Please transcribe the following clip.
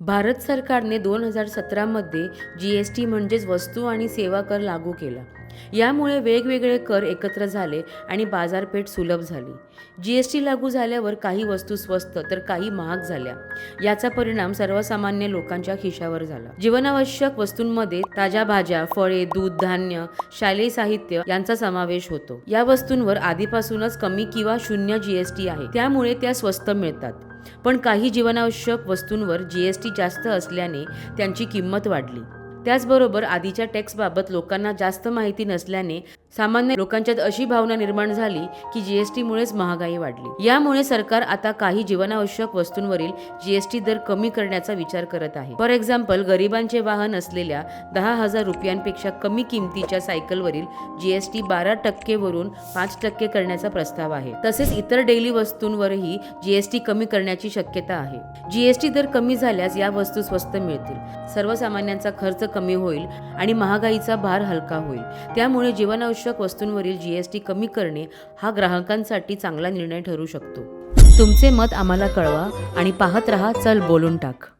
भारत सरकारने 2017 मध्ये जी-एस-टी म्हणजेच वस्तू आणि सेवा कर लागू केला. यामुळे वेगवेगळे कर एकत्र झाले आणि बाजारपेठ सुलभ झाली. जी-एस-टी लागू झाल्यावर काही वस्तू स्वस्त तर काही महाग झाल्या. याचा परिणाम सर्वसामान्य लोकांच्या खिशावर झाला. जीवनावश्यक वस्तूंमध्ये ताज्या भाज्या, फळे, दूध, धान्य, शालेय साहित्य यांचा समावेश होतो. या वस्तूंवर आधीपासूनच कमी किंवा शून्य जी-एस-टी आहे, त्यामुळे त्या स्वस्त मिळतात. पण काही जीवनावश्यक वस्तूंवर जी-एस-टी जास्त असल्याने त्यांची किंमत वाढली. त्याचबरोबर आधीच्या टॅक्सबाबत लोकांना जास्त माहिती नसल्याने सामान्य लोकांच्यात अशी भावना निर्माण झाली की जी-एस-टीमुळेच महागाई वाढली. यामुळे सरकार आता काही जीवनावश्यक वस्तूंवरील जी-एस-टी दर कमी करण्याचा विचार करत आहे. फॉर एक्झाम्पल, गरिबांचे वाहन असलेल्या 10,000 रुपयांपेक्षा कमी किमतीच्या सायकलवरील जी-एस-टी 12% वरून 5% करण्याचा प्रस्ताव आहे. तसेच इतर डेली वस्तूंवरही जी-एस-टी कमी करण्याची शक्यता आहे. जी-एस-टी दर कमी झाल्यास या वस्तू स्वस्त मिळतील, सर्वसामान्यांचा खर्च कमी होईल आणि महागाईचा भार हलका होईल. त्यामुळे जीवनावश्यक वस्तूंवरील जी-एस-टी कमी करणे हा ग्राहकांसाठी चांगला निर्णय ठरू शकतो. तुमचे मत आम्हाला कळवा आणि पाहत रहा चल बोलून टाक.